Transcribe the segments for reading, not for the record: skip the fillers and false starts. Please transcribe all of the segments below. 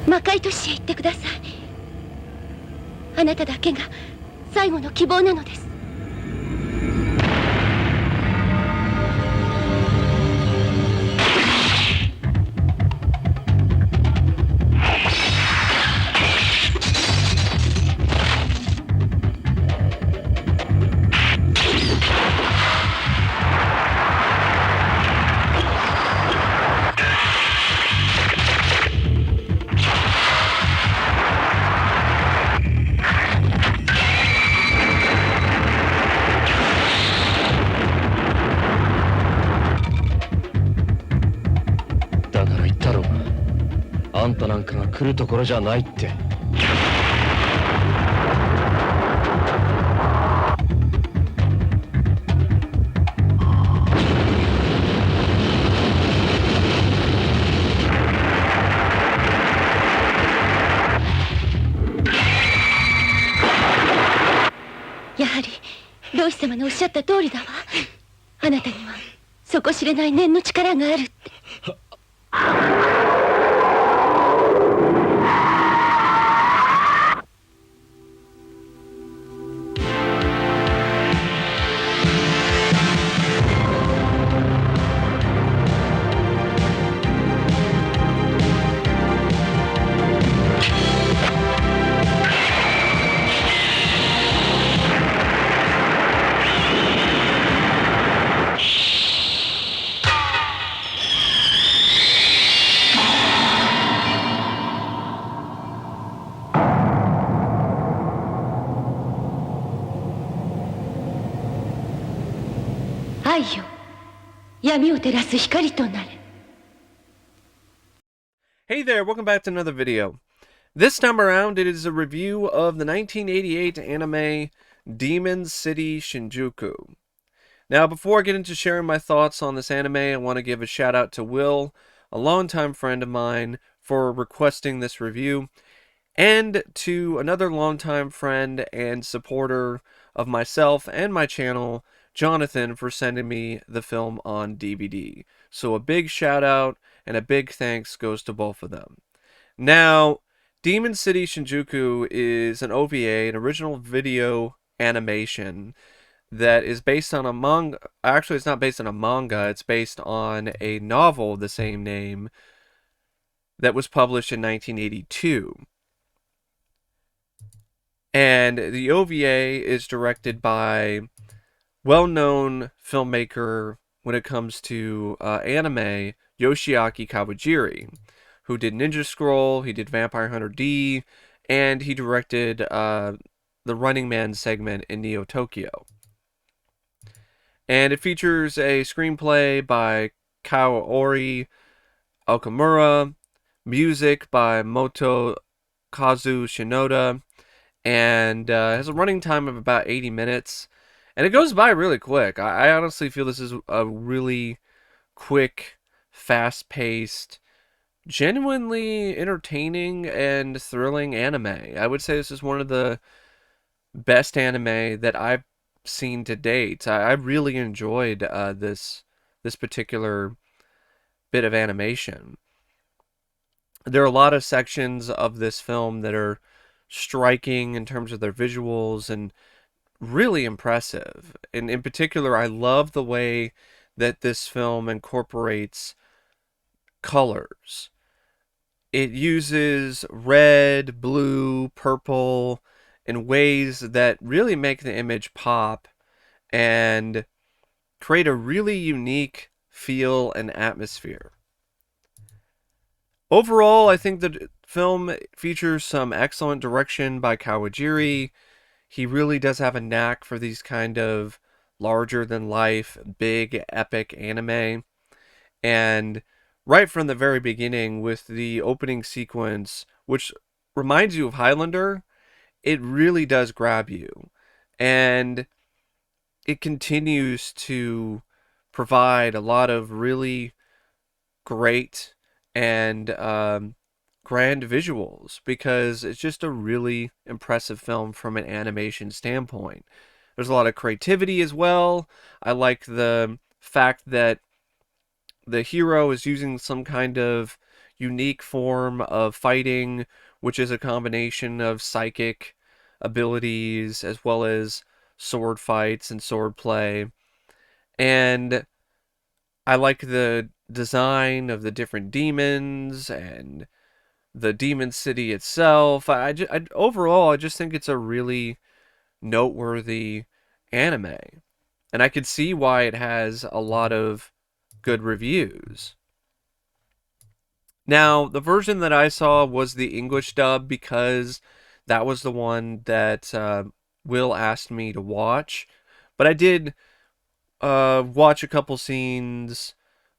魔界都市へ行ってください。あなただけが最後の希望なのです。あんたなんかが来るところじゃないって。やはり老師様のおっしゃった通りだわ。あなたには底知れない念の力があるって。愛よ、闇を照らす光となれ。 Hey there, welcome back to another video. This time around, it is a review of the 1988 anime Demon City Shinjuku. Now, before I get into sharing my thoughts on this anime, I want to give a shout out to Will, a longtime friend of mine, for requesting this review, and to another longtime friend and supporter of myself and my channel, Jonathan, for sending me the film on DVD. So a big shout out and a big thanks goes to both of them. Now, Demon City Shinjuku is an OVA, an original video animation that is based on a manga. Actually, it's not based on a manga, it's based on a novel of the same name that was published in 1982. And the OVA is directed by well-known filmmaker when it comes to anime, Yoshiaki Kawajiri, who did Ninja Scroll, he did Vampire Hunter D, and he directed the Running Man segment in Neo Tokyo. And it features a screenplay by Kaori Okamura, music by Moto Kazu Shinoda, and has a running time of about 80 minutes. And it goes by really quick. I honestly feel this is a really quick, fast-paced, genuinely entertaining and thrilling anime. I would say this is one of the best anime that I've seen to date. I really enjoyed this particular bit of animation. There are a lot of sections of this film that are striking in terms of their visuals and really impressive. And in particular, I love the way that this film incorporates colors. It uses red, blue, purple in ways that really make the image pop and create a really unique feel and atmosphere. Overall, I think the film features some excellent direction by Kawajiri. He really does have a knack for these kind of larger-than-life, big, epic anime. And right from the very beginning, with the opening sequence, which reminds you of Highlander, it really does grab you. And it continues to provide a lot of really great and grand visuals, because it's just a really impressive film from an animation standpoint. There's a lot of creativity as well. I like the fact that the hero is using some kind of unique form of fighting, which is a combination of psychic abilities as well as sword fights and sword play. And I like the design of the different demons and the demon city itself. Overall, I just think it's a really noteworthy anime. And I could see why it has a lot of good reviews. Now, the version that I saw was the English dub because that was the one that Will asked me to watch. But I did watch a couple scenes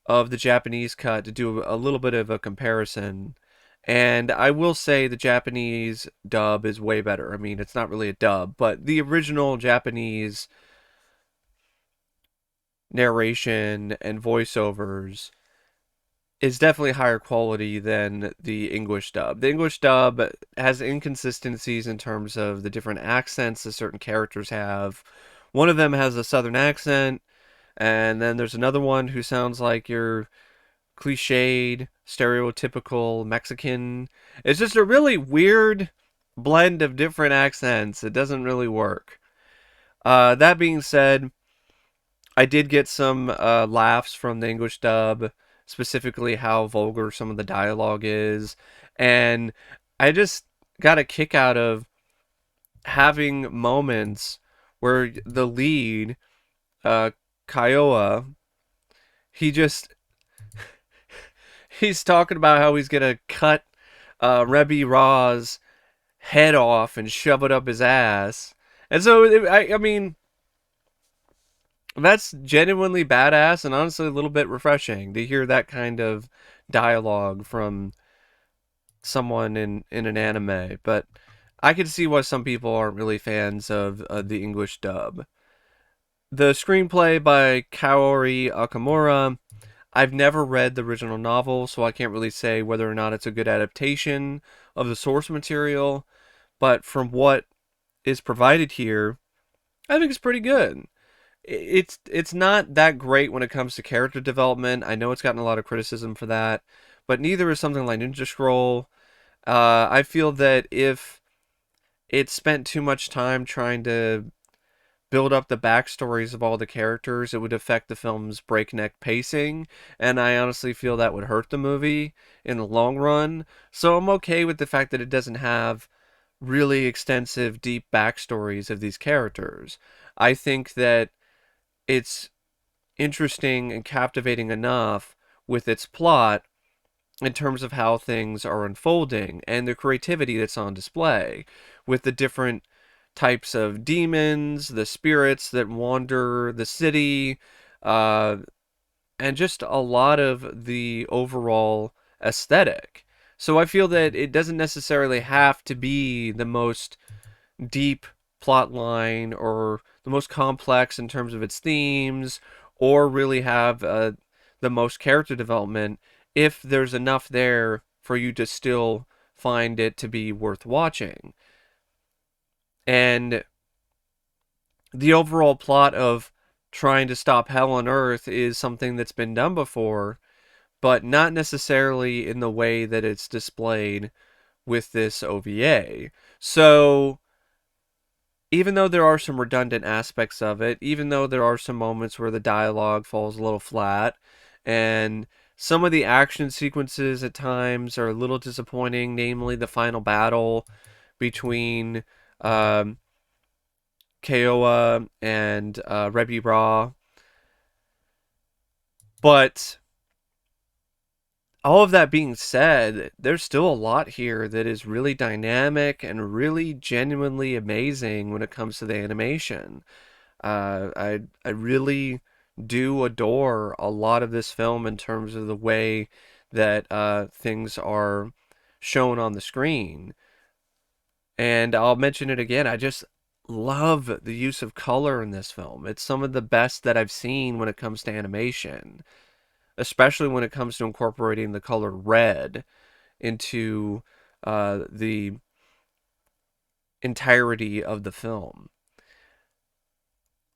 of the Japanese cut to do a little bit of a comparison. And I will say the Japanese dub is way better. I mean, it's not really a dub, but the original Japanese narration and voiceovers is definitely higher quality than the English dub. The English dub has inconsistencies in terms of the different accents that certain characters have. One of them has a southern accent, and then there's another one who sounds like your cliched, stereotypical Mexican. It's just a really weird blend of different accents. It doesn't really work. That being said, I did get some laughs from the English dub, specifically how vulgar some of the dialogue is, and I just got a kick out of having moments where the lead, uh, Kiowa, he just he's talking about how he's gonna cut Rebbe Ra's head off and shove it up his ass, and so I mean that's genuinely badass and honestly a little bit refreshing to hear that kind of dialogue from someone in an anime. But I can see why some people aren't really fans of the English dub. The screenplay by Kaori Okamura. I've never read the original novel, so I can't really say whether or not it's a good adaptation of the source material. But from what is provided here, I think it's pretty good. It's not that great when it comes to character development. I know it's gotten a lot of criticism for that, but neither is something like Ninja Scroll. I feel that if it spent too much time trying to build up the backstories of all the characters, it would affect the film's breakneck pacing, and I honestly feel that would hurt the movie in the long run. So I'm okay with the fact that it doesn't have really extensive, deep backstories of these characters. I think that it's interesting and captivating enough with its plot in terms of how things are unfolding and the creativity that's on display with the different types of demons, the spirits that wander the city, uh, and just a lot of the overall aesthetic. So I feel that it doesn't necessarily have to be the most deep plot line or the most complex in terms of its themes or really have the most character development if there's enough there for you to still find it to be worth watching. And the overall plot of trying to stop hell on earth is something that's been done before, but not necessarily in the way that it's displayed with this OVA. So even though there are some redundant aspects of it, even though there are some moments where the dialogue falls a little flat, and some of the action sequences at times are a little disappointing, namely the final battle between Kiowa and Rebbe Ra. But all of that being said, there's still a lot here that is really dynamic and really genuinely amazing when it comes to the animation. I really do adore a lot of this film in terms of the way that things are shown on the screen. And I'll mention it again, I just love the use of color in this film. It's some of the best that I've seen when it comes to animation, especially when it comes to incorporating the color red into the entirety of the film.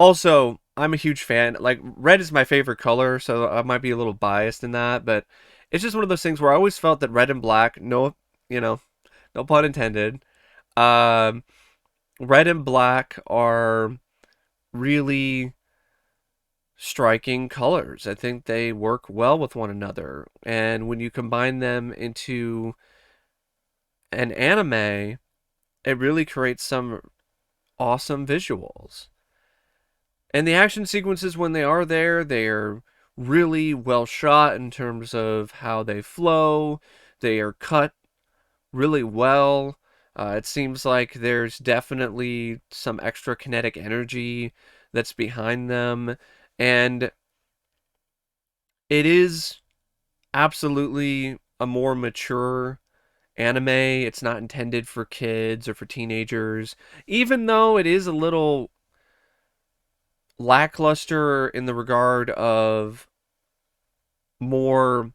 Also, I'm a huge fan. Like, red is my favorite color, so I might be a little biased in that, but it's just one of those things where I always felt that Red and Black, no, no pun intended, um, Red and Black are really striking colors. I think they work well with one another. And when you combine them into an anime, it really creates some awesome visuals. And the action sequences, when they are there, they're really well shot in terms of how they flow. They are cut really well. It seems like there's definitely some extra kinetic energy that's behind them. And it is absolutely a more mature anime. It's not intended for kids or for teenagers, even though it is a little lackluster in the regard of more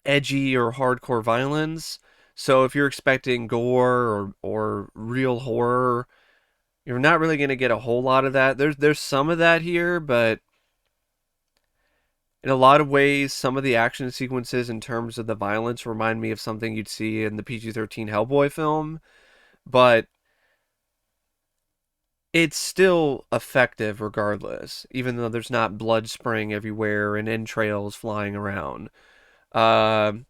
edgy or hardcore violence. So if you're expecting gore or real horror, you're not really going to get a whole lot of that. There's some of that here, but in a lot of ways, some of the action sequences in terms of the violence remind me of something you'd see in the PG-13 Hellboy film, but it's still effective regardless, even though there's not blood spraying everywhere and entrails flying around. Um,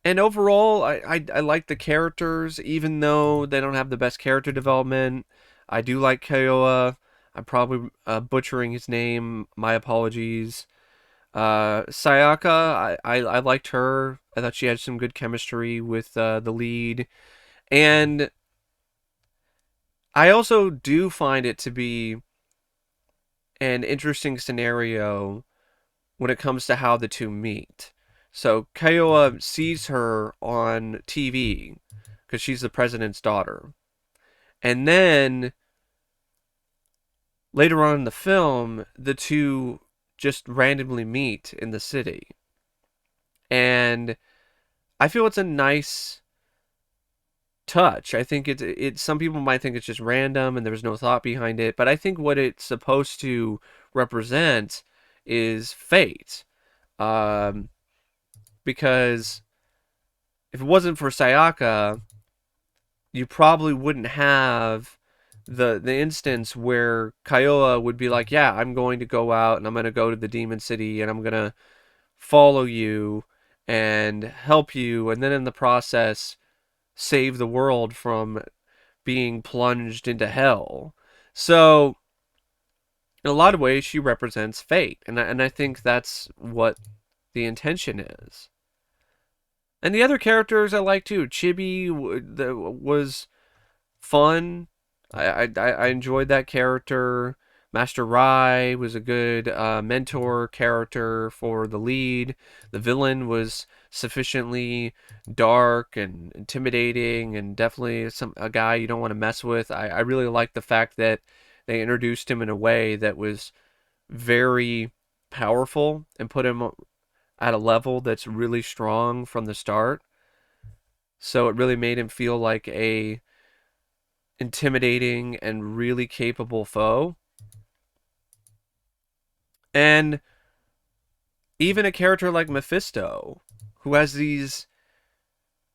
and overall, I like the characters, even though they don't have the best character development. I do like Kyoa. I'm probably butchering his name. My apologies. Sayaka, I liked her. I thought she had some good chemistry with the lead. And I also do find it to be an interesting scenario when it comes to how the two meet. So Kyoa sees her on TV because she's the president's daughter. And then later on in the film, the two just randomly meet in the city. And I feel it's a nice touch. I think it some people might think it's just random and there's no thought behind it, but I think what it's supposed to represent is fate. Um, because if it wasn't for Sayaka, you probably wouldn't have the instance where Kyoa would be like, "Yeah, I'm going to go out and I'm going to go to the Demon City and I'm going to follow you and help you, and then in the process save the world from being plunged into hell." So, in a lot of ways, she represents fate, and I think that's what the intention is. And the other characters I like too. Chibi was fun. I enjoyed that character. Master Rai was a good mentor character for the lead. The villain was sufficiently dark and intimidating, and definitely a guy you don't want to mess with. I really like the fact that they introduced him in a way that was very powerful and put him at a level that's really strong from the start. So it really made him feel like a intimidating and really capable foe. And even a character like Mephisto, who has these,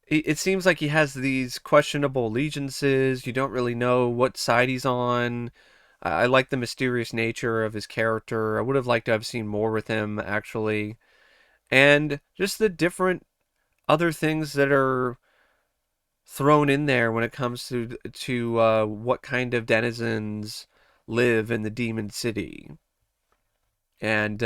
it seems like he has these questionable allegiances. You don't really know what side he's on. I like the mysterious nature of his character. I would have liked to have seen more with him, actually. And just the different other things that are thrown in there when it comes to what kind of denizens live in the Demon City. And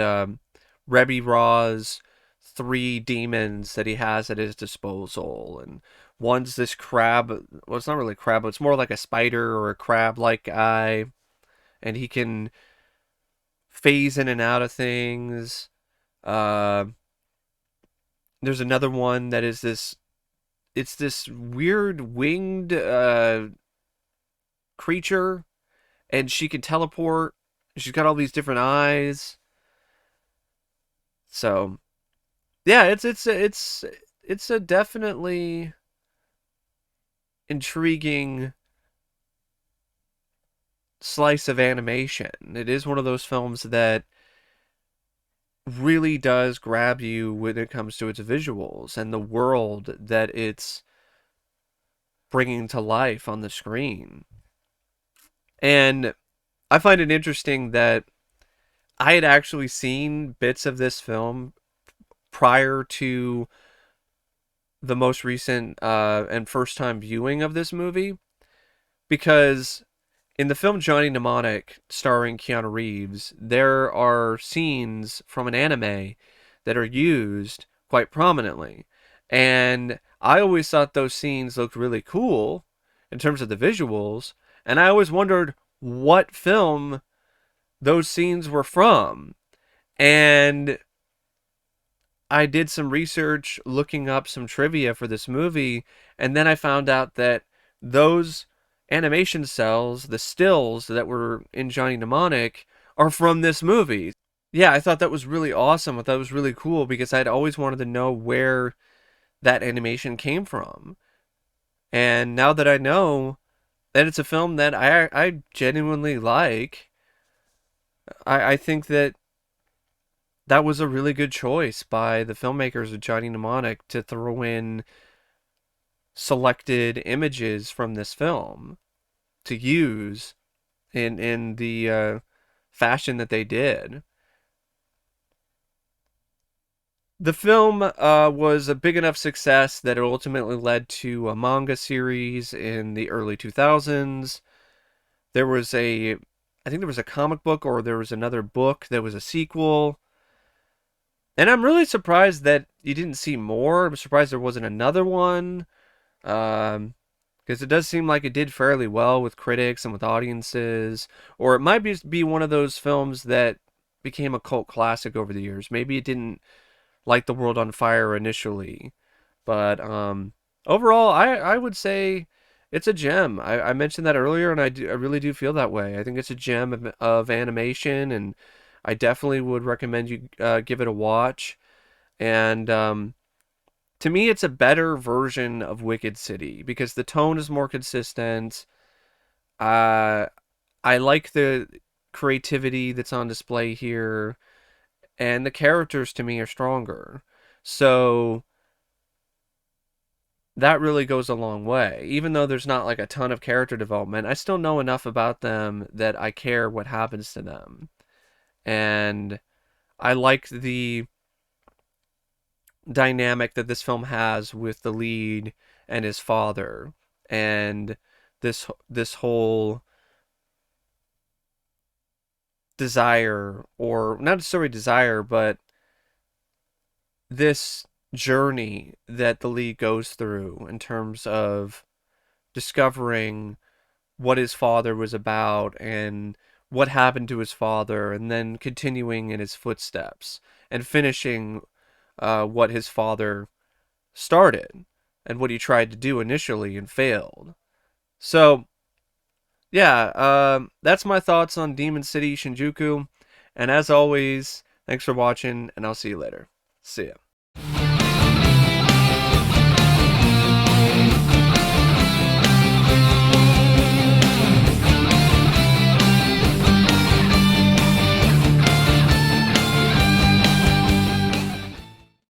Rebbe Raw's three demons that he has at his disposal. And one's this crab. Well, it's not really a crab, but it's more like a spider or a crab-like guy. And he can phase in and out of things. Uh, there's another one that is this. It's this weird winged creature, and she can teleport. She's got all these different eyes. So yeah, it's a definitely intriguing slice of animation. It is one of those films that really does grab you when it comes to its visuals and the world that it's bringing to life on the screen. And I find it interesting that I had actually seen bits of this film prior to the most recent and first time viewing of this movie, because in the film Johnny Mnemonic, starring Keanu Reeves, there are scenes from an anime that are used quite prominently. And I always thought those scenes looked really cool in terms of the visuals, and I always wondered what film those scenes were from. And I did some research looking up some trivia for this movie, and then I found out that those animation cells, the stills that were in Johnny Mnemonic, are from this movie. Yeah, I thought that was really awesome. I thought it was really cool because I'd always wanted to know where that animation came from. And now that I know that it's a film that I genuinely like, I think that that was a really good choice by the filmmakers of Johnny Mnemonic to throw in selected images from this film to use in the fashion that they did. The film was a big enough success that it ultimately led to a manga series in the early 2000s. There was I think there was a comic book, or there was another book that was a sequel. And I'm really surprised that you didn't see more. I'm surprised there wasn't another one. Because it does seem like it did fairly well with critics and with audiences. Or it might be one of those films that became a cult classic over the years. Maybe it didn't light the world on fire initially. But overall, I would say it's a gem. I mentioned that earlier, and I really do feel that way. I think it's a gem of animation, and I definitely would recommend you give it a watch. And to me, it's a better version of Wicked City because the tone is more consistent. Uh, I like the creativity that's on display here, and the characters to me are stronger. So that really goes a long way. Even though there's not like a ton of character development, I still know enough about them that I care what happens to them. And I like the dynamic that this film has with the lead and his father, and this whole desire, or not necessarily desire, but this journey that the lead goes through in terms of discovering what his father was about and what happened to his father, and then continuing in his footsteps and finishing what his father started and what he tried to do initially and failed. So, yeah, that's my thoughts on Demon City Shinjuku. And as always, thanks for watching, and I'll see you later. See ya.